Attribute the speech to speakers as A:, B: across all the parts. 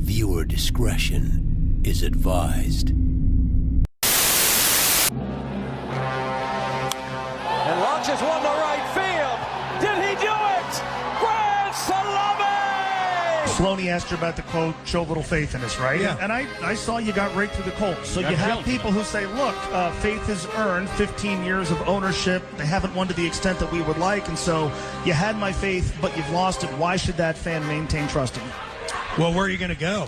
A: Viewer discretion is advised.
B: And launches one to right field. Did he do it? Grand Salami!
C: Sloney asked you about the quote, show little faith in us, right?
D: Yeah.
C: And I saw you got right through the Colts. So you have people who say, look, faith has earned 15 years of ownership. They haven't won to the extent that we would like. And so you had my faith, but you've lost it. Why should that fan maintain trust in you?
D: Well, where are you going to go?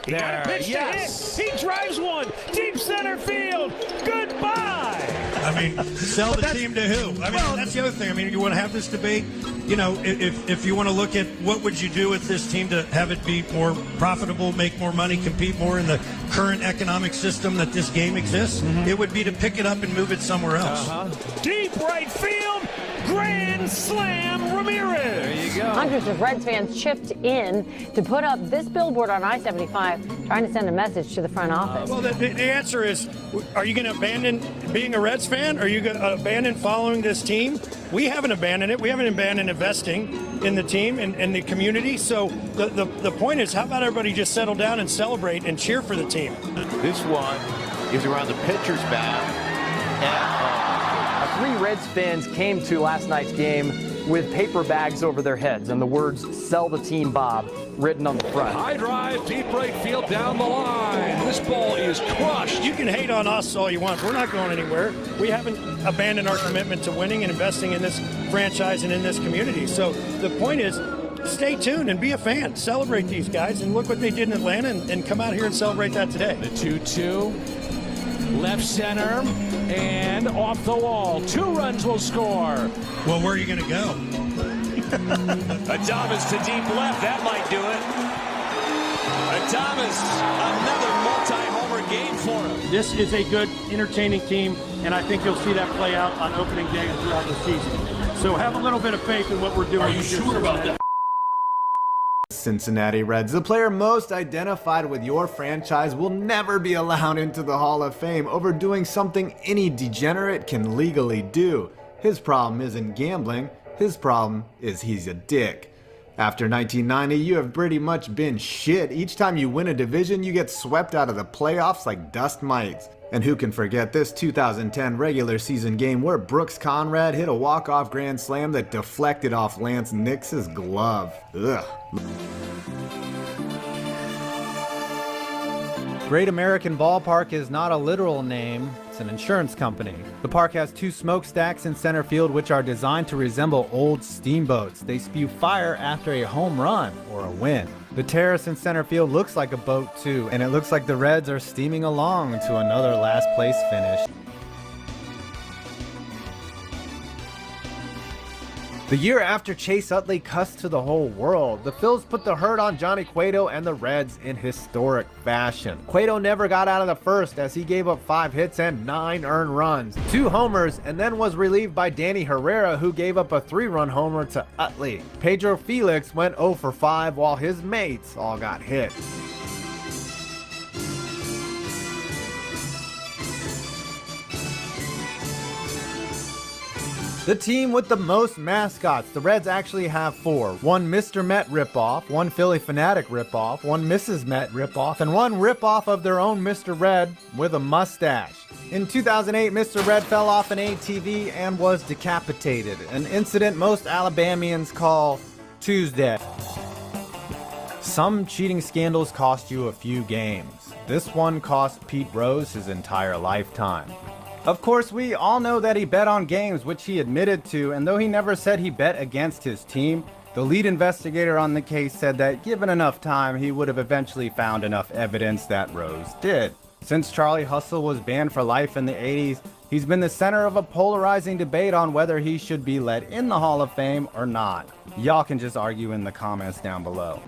B: There, yes.
E: He drives one. Deep center field. Goodbye.
D: I mean, sell the team to who? I mean, that's the other thing. I mean, you want to have this debate? You know, if you want to look at what would you do with this team to have it be more profitable, make more money, compete more in the current economic system that this game exists, it would be to pick it up and move it somewhere else.
E: Deep right field. Grand slam, Ramirez.
B: There you go.
F: Hundreds of Reds fans chipped in to put up this billboard on I-75, trying to send a message to the front office.
G: Well, the answer is, are you going to abandon being a Reds fan? Are you going to abandon following this team? We haven't abandoned it. We haven't abandoned investing in the team and the community. So the point is, how about everybody just settle down and celebrate and cheer for the team?
B: This one is around the pitcher's bat.
H: Three Reds fans came to last night's game with paper bags over their heads and the words, "Sell the team, Bob," written on the front.
E: High drive, deep right field, down the line. This ball is crushed.
G: You can hate on us all you want. We're not going anywhere. We haven't abandoned our commitment to winning and investing in this franchise and in this community. So the point is, stay tuned and be a fan. Celebrate these guys and look what they did in Atlanta and come out here and celebrate that today.
E: The 2-2, left center, and off the wall. 2 runs will score.
D: Well, where are you going to go?
E: Adames to deep left. That might do it. Adames, another multi-homer game for him.
G: This is a good, entertaining team, and I think you'll see that play out on opening day and throughout the season. So have a little bit of faith in what we're doing. Are you sure about that?
I: Cincinnati Reds, the player most identified with your franchise, will never be allowed into the Hall of Fame over doing something any degenerate can legally do. His problem isn't gambling, his problem is he's a dick. After 1990, you have pretty much been shit. Each time you win a division, you get swept out of the playoffs like dust mites. And who can forget this 2010 regular season game where Brooks Conrad hit a walk-off grand slam that deflected off Lance Nix's glove. Ugh. Great American Ballpark is not a literal name, it's an insurance company. The park has 2 smokestacks in center field which are designed to resemble old steamboats. They spew fire after a home run or a win. The terrace in center field looks like a boat too, and it looks like the Reds are steaming along to another last place finish. The year after Chase Utley cussed to the whole world, the Phils put the hurt on Johnny Cueto and the Reds in historic fashion. Cueto never got out of the first as he gave up 5 hits and 9 earned runs, 2 homers, and then was relieved by Danny Herrera, who gave up a 3-run homer to Utley. Pedro Felix went 0 for 5 while his mates all got hit. The team with the most mascots. The Reds actually have 4. One Mr. Met ripoff, one Philly Fanatic ripoff, one Mrs. Met ripoff, and one ripoff of their own Mr. Red with a mustache. In 2008, Mr. Red fell off an ATV and was decapitated, an incident most Alabamians call Tuesday. Some cheating scandals cost you a few games. This one cost Pete Rose his entire lifetime. Of course, we all know that he bet on games, which he admitted to, and though he never said he bet against his team, the lead investigator on the case said that given enough time, he would have eventually found enough evidence that Rose did. Since Charlie Hustle was banned for life in the 80s, he's been the center of a polarizing debate on whether he should be let in the Hall of Fame or not. Y'all can just argue in the comments down below.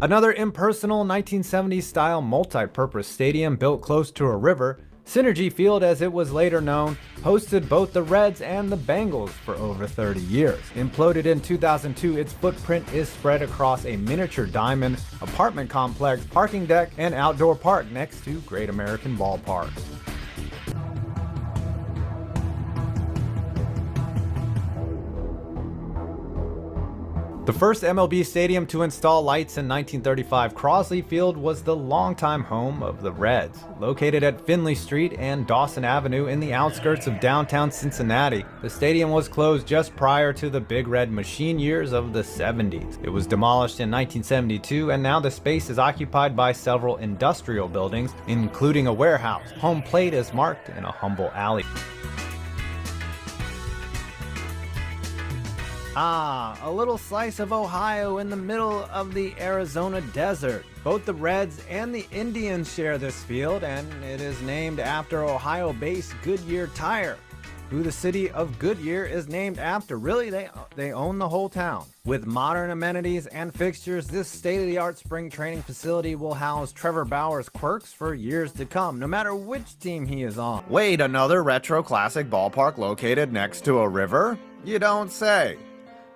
I: Another impersonal 1970s style multi-purpose stadium built close to a river, Synergy Field as it was later known, hosted both the Reds and the Bengals for over 30 years. Imploded in 2002, its footprint is spread across a miniature diamond, apartment complex, parking deck, and outdoor park next to Great American Ballparks. The first MLB stadium to install lights in 1935, Crosley Field was the longtime home of the Reds. Located at Finley Street and Dawson Avenue in the outskirts of downtown Cincinnati, the stadium was closed just prior to the Big Red Machine years of the 70s. It was demolished in 1972, and now the space is occupied by several industrial buildings, including a warehouse. Home plate is marked in a humble alley. A little slice of Ohio in the middle of the Arizona desert. Both the Reds and the Indians share this field, and it is named after Ohio-based Goodyear Tire, who the city of Goodyear is named after. Really, they own the whole town. With modern amenities and fixtures, this state-of-the-art spring training facility will house Trevor Bauer's quirks for years to come, no matter which team he is on.
J: Wait, another retro classic ballpark located next to a river? You don't say.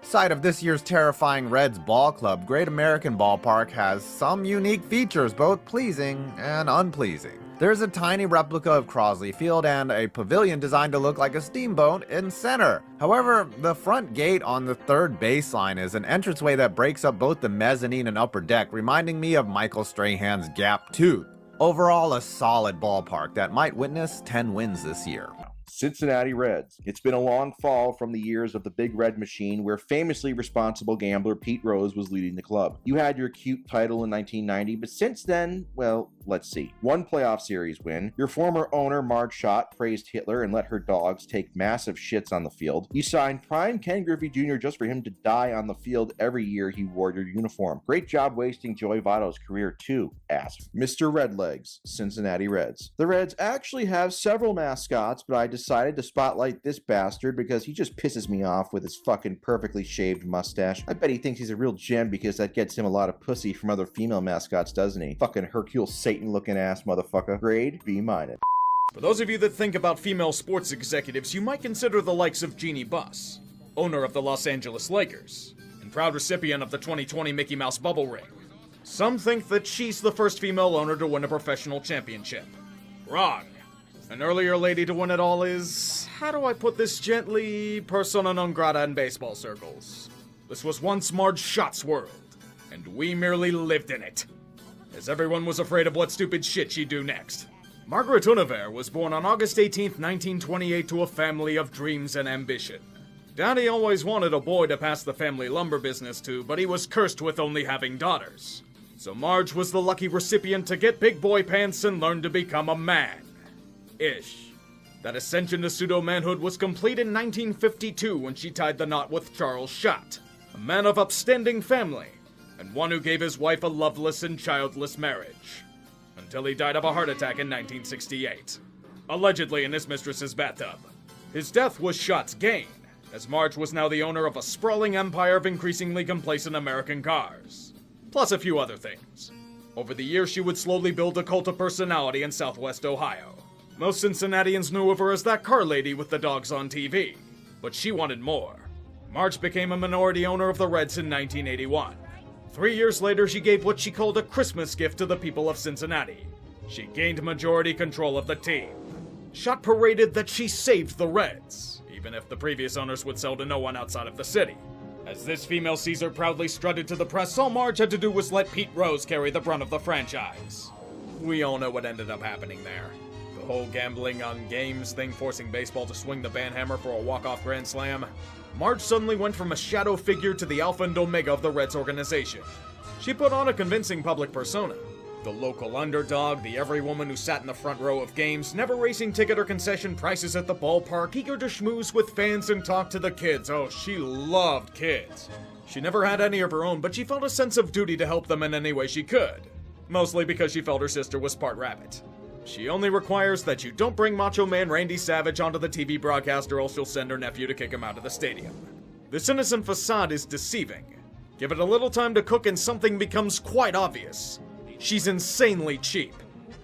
J: Site of this year's terrifying Reds ball club, Great American Ballpark has some unique features, both pleasing and unpleasing. There's a tiny replica of Crosley Field and a pavilion designed to look like a steamboat in center. However, the front gate on the third baseline is an entranceway that breaks up both the mezzanine and upper deck, reminding me of Michael Strahan's Gap Tooth. Overall, a solid ballpark that might witness 10 wins this year.
K: Cincinnati Reds. It's been a long fall from the years of the Big Red Machine, where famously responsible gambler Pete Rose was leading the club. You had your cute title in 1990, but since then, well, let's see. One playoff series win. Your former owner, Marge Schott, praised Hitler and let her dogs take massive shits on the field. You signed prime Ken Griffey Jr. just for him to die on the field every year he wore your uniform. Great job wasting Joey Votto's career too, asked Mr. Redlegs, Cincinnati Reds. The Reds actually have several mascots, but I decided to spotlight this bastard because he just pisses me off with his fucking perfectly shaved mustache. I bet he thinks he's a real gem because that gets him a lot of pussy from other female mascots, doesn't he? Fucking Hercule Satan-looking ass motherfucker. Grade B-.
L: For those of you that think about female sports executives, you might consider the likes of Jeannie Buss, owner of the Los Angeles Lakers, and proud recipient of the 2020 Mickey Mouse Bubble Ring. Some think that she's the first female owner to win a professional championship. Wrong. An earlier lady to win it all is, how do I put this gently, persona non grata in baseball circles. This was once Marge Schott's world, and we merely lived in it, as everyone was afraid of what stupid shit she'd do next. Margaret Univere was born on August 18, 1928 to a family of dreams and ambition. Daddy always wanted a boy to pass the family lumber business to, but he was cursed with only having daughters. So Marge was the lucky recipient to get big boy pants and learn to become a man. Ish. That ascension to pseudo-manhood was complete in 1952 when she tied the knot with Charles Schott, a man of upstanding family, and one who gave his wife a loveless and childless marriage, until he died of a heart attack in 1968, allegedly in his mistress's bathtub. His death was Schott's gain, as Marge was now the owner of a sprawling empire of increasingly complacent American cars, plus a few other things. Over the years, she would slowly build a cult of personality in Southwest Ohio. Most Cincinnatians knew of her as that car lady with the dogs on TV, but she wanted more. Marge became a minority owner of the Reds in 1981. 3 years later, she gave what she called a Christmas gift to the people of Cincinnati. She gained majority control of the team. Schott paraded that she saved the Reds, even if the previous owners would sell to no one outside of the city. As this female Caesar proudly strutted to the press, all Marge had to do was let Pete Rose carry the brunt of the franchise. We all know what ended up happening there. The whole gambling on games thing forcing baseball to swing the banhammer for a walk-off grand slam. Marge suddenly went from a shadow figure to the alpha and omega of the Reds organization. She put on a convincing public persona. The local underdog, the every woman who sat in the front row of games, never racing ticket or concession prices at the ballpark, eager to schmooze with fans and talk to the kids. Oh, she loved kids. She never had any of her own, but she felt a sense of duty to help them in any way she could. Mostly because she felt her sister was part rabbit. She only requires that you don't bring Macho Man Randy Savage onto the TV broadcast, or else she'll send her nephew to kick him out of the stadium. This innocent facade is deceiving. Give it a little time to cook and something becomes quite obvious. She's insanely cheap.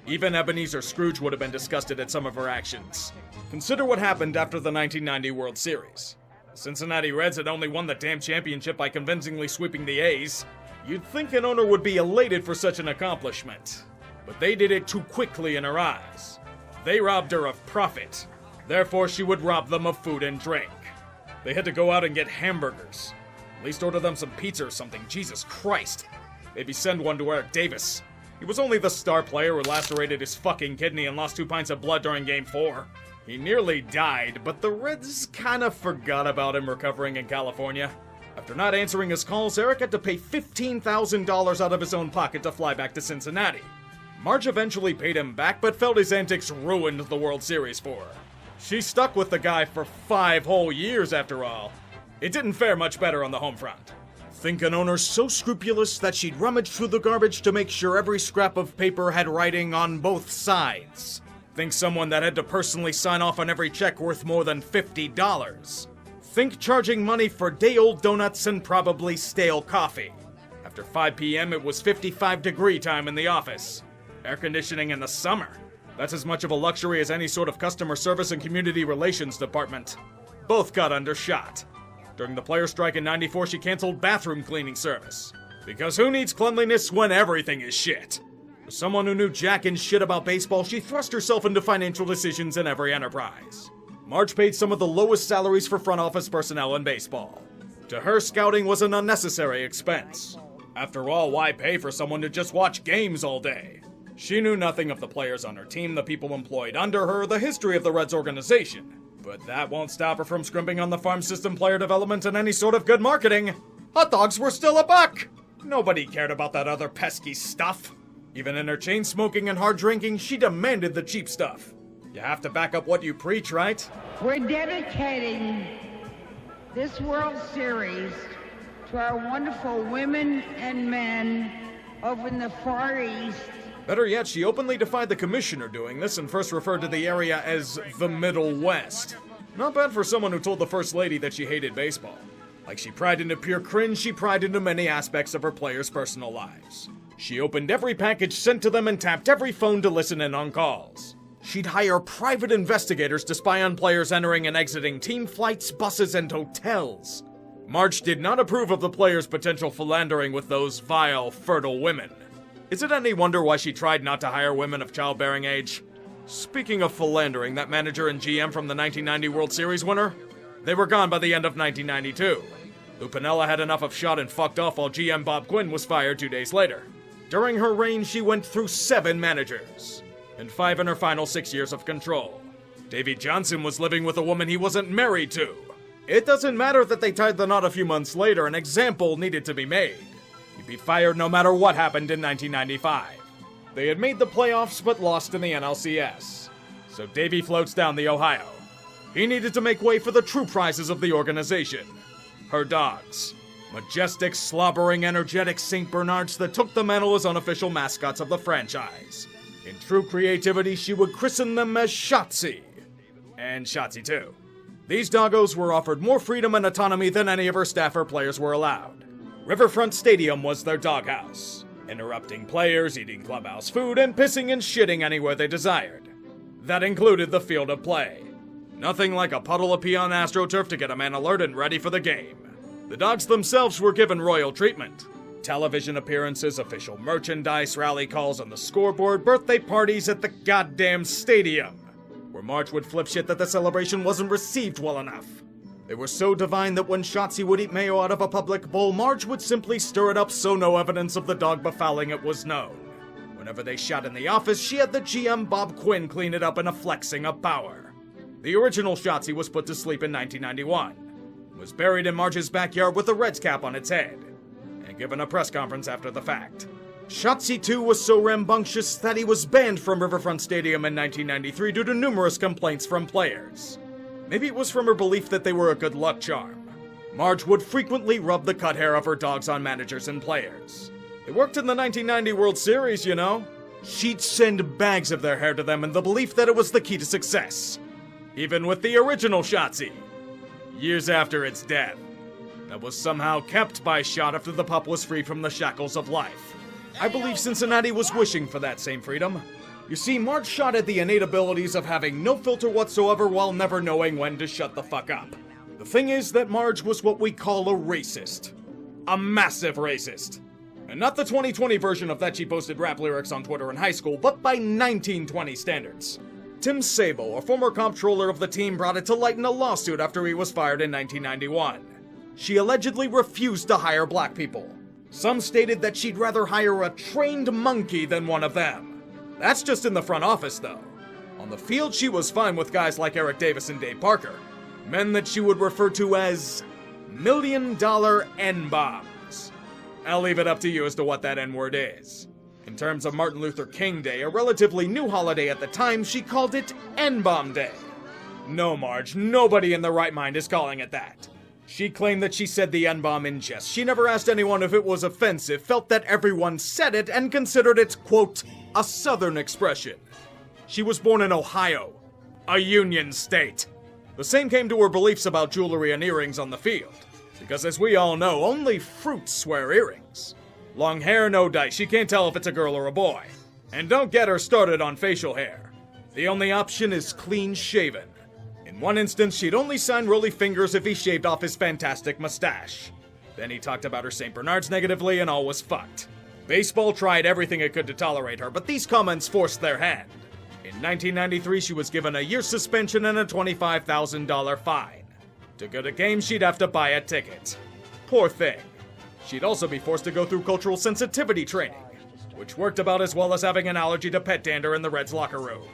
L: Even Ebenezer Scrooge would have been disgusted at some of her actions. Consider what happened after the 1990 World Series. The Cincinnati Reds had only won the damn championship by convincingly sweeping the A's. You'd think an owner would be elated for such an accomplishment. But they did it too quickly in her eyes. They robbed her of profit. Therefore, she would rob them of food and drink. They had to go out and get hamburgers, At least order them some pizza or something, Jesus Christ. Maybe send one to Eric Davis. He was only the star player who lacerated his fucking kidney and lost 2 pints of blood during Game 4. He nearly died, but the Reds kinda forgot about him recovering in California. After not answering his calls, Eric had to pay $15,000 out of his own pocket to fly back to Cincinnati. Marge eventually paid him back, but felt his antics ruined the World Series for her. She stuck with the guy for 5 whole years after all. It didn't fare much better on the home front. Think an owner so scrupulous that she'd rummage through the garbage to make sure every scrap of paper had writing on both sides. Think someone that had to personally sign off on every check worth more than $50. Think charging money for day-old donuts and probably stale coffee. After 5 p.m., it was 55-degree time in the office. Air conditioning in the summer. That's as much of a luxury as any sort of customer service and community relations department. Both got under Schott. During the player strike in '94, she canceled bathroom cleaning service. Because who needs cleanliness when everything is shit? As someone who knew jack and shit about baseball, she thrust herself into financial decisions in every enterprise. Marge paid some of the lowest salaries for front office personnel in baseball. To her, scouting was an unnecessary expense. After all, why pay for someone to just watch games all day? She knew nothing of the players on her team, the people employed under her, the history of the Reds organization. But that won't stop her from scrimping on the farm system, player development, and any sort of good marketing. Hot dogs were still $1. Nobody cared about that other pesky stuff. Even in her chain smoking and hard drinking, she demanded the cheap stuff. You have to back up what you preach, right?
M: We're dedicating this World Series to our wonderful women and men over in the Far East.
L: Better yet, she openly defied the commissioner doing this and first referred to the area as the Middle West. Not bad for someone who told the First Lady that she hated baseball. Like she pried into pure cringe, she pried into many aspects of her players' personal lives. She opened every package sent to them and tapped every phone to listen in on calls. She'd hire private investigators to spy on players entering and exiting team flights, buses, and hotels. Marge did not approve of the players' potential philandering with those vile, fertile women. Is it any wonder why she tried not to hire women of childbearing age? Speaking of philandering, that manager and GM from the 1990 World Series winner? They were gone by the end of 1992. Lou Piniella had enough of Schott and fucked off while GM Bob Quinn was fired 2 days later. During her reign, she went through 7 managers, and 5 in her final 6 years of control. Davey Johnson was living with a woman he wasn't married to. It doesn't matter that they tied the knot a few months later, an example needed to be made. He'd be fired no matter what happened in 1995. They had made the playoffs but lost in the NLCS. So Davey floats down the Ohio. He needed to make way for the true prizes of the organization. Her dogs. Majestic, slobbering, energetic St. Bernards that took the mantle as unofficial mascots of the franchise. In true creativity, she would christen them as Shotzi. And Shotzi too. These doggos were offered more freedom and autonomy than any of her staff or players were allowed. Riverfront Stadium was their doghouse, interrupting players, eating clubhouse food, and pissing and shitting anywhere they desired. That included the field of play. Nothing like a puddle of pee on AstroTurf to get a man alert and ready for the game. The dogs themselves were given royal treatment. Television appearances, official merchandise, rally calls on the scoreboard, birthday parties at the goddamn stadium, where Marge would flip shit that the celebration wasn't received well enough. They were so divine that when Shotzi would eat mayo out of a public bowl, Marge would simply stir it up so no evidence of the dog befouling it was known. Whenever they shot in the office, she had the GM Bob Quinn clean it up in a flexing of power. The original Shotzi was put to sleep in 1991, was buried in Marge's backyard with a Reds cap on its head, and given a press conference after the fact. Shotzi 2 was so rambunctious that he was banned from Riverfront Stadium in 1993 due to numerous complaints from players. Maybe it was from her belief that they were a good luck charm. Marge would frequently rub the cut hair of her dogs on managers and players. It worked in the 1990 World Series, you know. She'd send bags of their hair to them in the belief that it was the key to success. Even with the original Shotzi, years after its death, that was somehow kept by Schott after the pup was free from the shackles of life. I believe Cincinnati was wishing for that same freedom. You see, Marge Schott had the innate abilities of having no filter whatsoever while never knowing when to shut the fuck up. The thing is that Marge was what we call a racist. A massive racist. And not the 2020 version of that she posted rap lyrics on Twitter in high school, but by 1920 standards. Tim Sable, a former comptroller of the team, brought it to light in a lawsuit after he was fired in 1991. she allegedly refused to hire black people. Some stated that she'd rather hire a trained monkey than one of them. That's just in the front office, though. On the field, she was fine with guys like Eric Davis and Dave Parker, men that she would refer to as million-dollar N-bombs. I'll leave it up to you as to what that N-word is. In terms of Martin Luther King Day, a relatively new holiday at the time, she called it N-bomb Day. No, Marge, nobody in their right mind is calling it that. She claimed that she said the N-bomb in jest. She never asked anyone if it was offensive, felt that everyone said it, and considered it, quote, a Southern expression. She was born in Ohio, a Union state. The same came to her beliefs about jewelry and earrings on the field, because as we all know, only fruits wear earrings. Long hair, no dice, she can't tell if it's a girl or a boy. And don't get her started on facial hair. The only option is clean shaven. In one instance, she'd only sign Rolly Fingers if he shaved off his fantastic mustache. Then he talked about her St. Bernards negatively and all was fucked. Baseball tried everything it could to tolerate her, but these comments forced their hand. In 1993, she was given a year's suspension and a $25,000 fine. To go to games, she'd have to buy a ticket. Poor thing. She'd also be forced to go through cultural sensitivity training, which worked about as well as having an allergy to pet dander in the Reds locker room.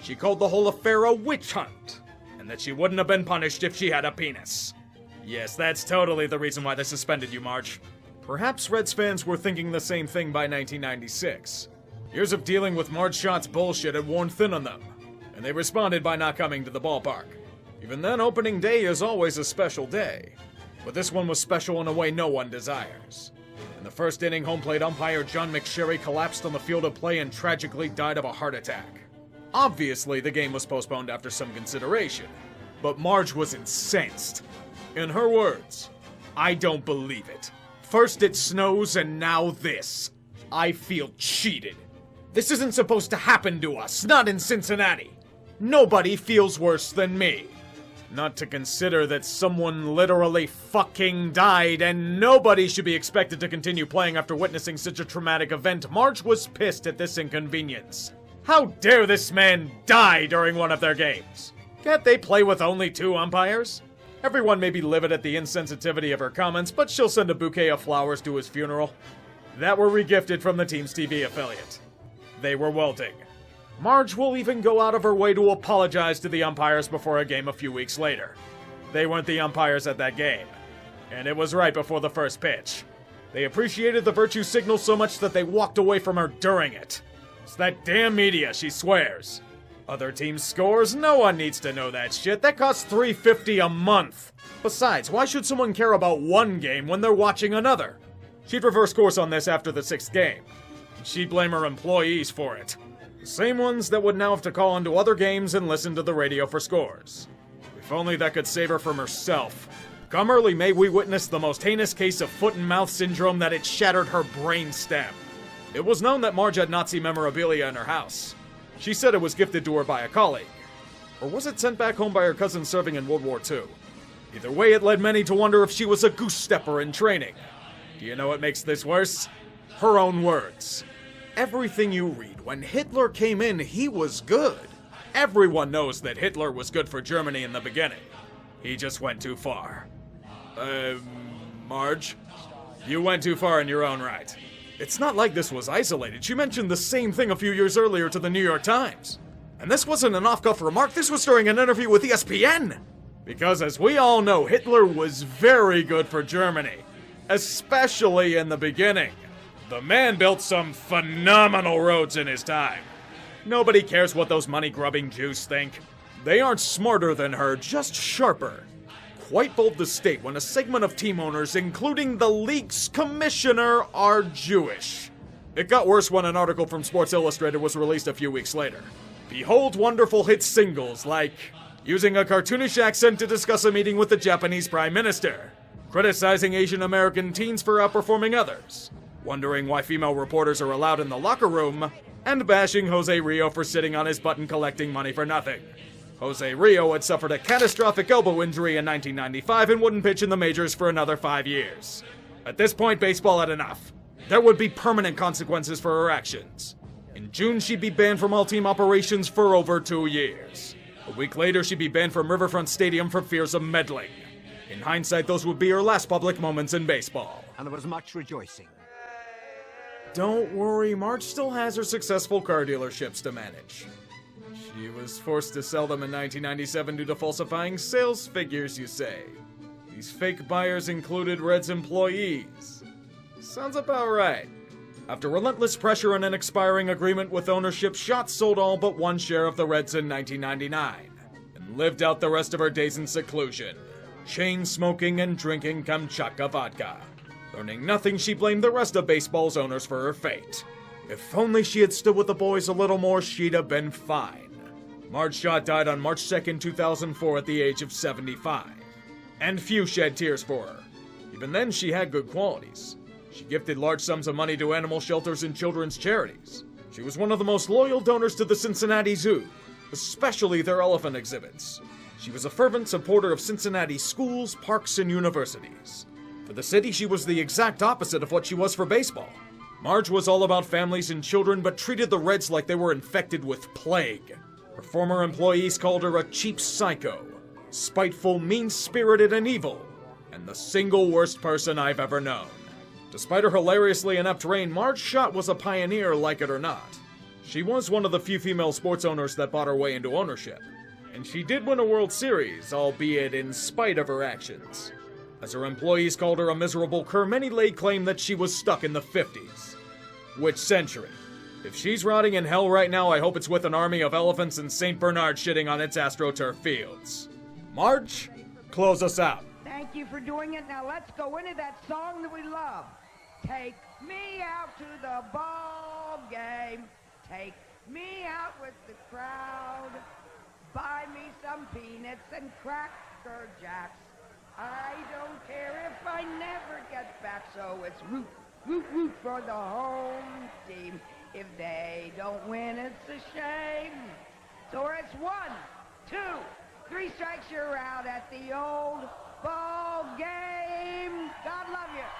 L: She called the whole affair a witch hunt, and that she wouldn't have been punished if she had a penis. Yes, that's totally the reason why they suspended you, Marge. Perhaps Reds fans were thinking the same thing by 1996. Years of dealing with Marge Schott's bullshit had worn thin on them, and they responded by not coming to the ballpark. Even then, opening day is always a special day, but this one was special in a way no one desires. In the first inning, home plate umpire John McSherry collapsed on the field of play and tragically died of a heart attack. Obviously, the game was postponed after some consideration, but Marge was incensed. In her words, "I don't believe it. First it snows and now this. I feel cheated. This isn't supposed to happen to us, not in Cincinnati. Nobody feels worse than me. Not to consider that someone literally fucking died and nobody should be expected to continue playing after witnessing such a traumatic event. Marge was pissed at this inconvenience. How dare this man die during one of their games? Can't they play with only 2 umpires? Everyone may be livid at the insensitivity of her comments, but she'll send a bouquet of flowers to his funeral that were regifted from the team's TV affiliate. They were wilting. Marge will even go out of her way to apologize to the umpires before a game a few weeks later. They weren't the umpires at that game, and it was right before the first pitch. They appreciated the virtue signal so much that they walked away from her during it. It's that damn media, she swears. Other teams' scores? No one needs to know that shit. That costs $350 a month. Besides, why should someone care about one game when they're watching another? She'd reverse course on this after the 6th game. She'd blame her employees for it. The same ones that would now have to call into other games and listen to the radio for scores. If only that could save her from herself. Come early May, we witnessed the most heinous case of foot and mouth syndrome that it shattered her brain stem. It was known that Marge had Nazi memorabilia in her house. She said it was gifted to her by a colleague. Or was it sent back home by her cousin serving in World War II? Either way, it led many to wonder if she was a goose stepper in training. Do you know what makes this worse? Her own words. Everything you read, when Hitler came in, he was good. Everyone knows that Hitler was good for Germany in the beginning. He just went too far. Marge? You went too far in your own right. It's not like this was isolated. She mentioned the same thing a few years earlier to the New York Times. And this wasn't an off-cuff remark, this was during an interview with ESPN. Because as we all know, Hitler was very good for Germany. Especially in the beginning. The man built some phenomenal roads in his time. Nobody cares what those money-grubbing Jews think. They aren't smarter than her, just sharper. Quite bold to state when a segment of team owners, including the league's commissioner, are Jewish. It got worse when an article from Sports Illustrated was released a few weeks later. Behold wonderful hit singles like using a cartoonish accent to discuss a meeting with the Japanese Prime Minister, criticizing Asian American teens for outperforming others, wondering why female reporters are allowed in the locker room, and bashing Jose Rio for sitting on his butt and collecting money for nothing. Jose Rio had suffered a catastrophic elbow injury in 1995 and wouldn't pitch in the majors for another 5 years. At this point, baseball had enough. There would be permanent consequences for her actions. In June, she'd be banned from all team operations for over 2 years. A week later, she'd be banned from Riverfront Stadium for fears of meddling. In hindsight, those would be her last public moments in baseball.
N: And there was much rejoicing.
L: Don't worry, Marge still has her successful car dealerships to manage. She was forced to sell them in 1997 due to falsifying sales figures, you say. These fake buyers included Reds employees. Sounds about right. After relentless pressure and an expiring agreement with ownership, Schott sold all but one share of the Reds in 1999 and lived out the rest of her days in seclusion, chain smoking and drinking Kamchatka vodka. Learning nothing, she blamed the rest of baseball's owners for her fate. If only she had stood with the boys a little more, she'd have been fine. Marge Schott died on March 2nd, 2004 at the age of 75. And few shed tears for her. Even then, she had good qualities. She gifted large sums of money to animal shelters and children's charities. She was one of the most loyal donors to the Cincinnati Zoo, especially their elephant exhibits. She was a fervent supporter of Cincinnati schools, parks, and universities. For the city, she was the exact opposite of what she was for baseball. Marge was all about families and children, but treated the Reds like they were infected with plague. Her former employees called her a cheap psycho, spiteful, mean-spirited, and evil, and the single worst person I've ever known. Despite her hilariously inept reign, Marge Schott was a pioneer, like it or not. She was one of the few female sports owners that bought her way into ownership. And she did win a World Series, albeit in spite of her actions. As her employees called her a miserable cur, many laid claim that she was stuck in the 50s. Which century? If she's rotting in hell right now, I hope it's with an army of elephants and St. Bernard shitting on its AstroTurf fields. Marge, close us out.
M: Thank you for doing it. Now let's go into that song that we love. Take me out to the ball game. Take me out with the crowd. Buy me some peanuts and Cracker Jacks. I don't care if I never get back. So it's root, root, root for the home team. If they don't win, it's a shame. So it's 1, 2, 3 strikes, you're out at the old ball game. God love you.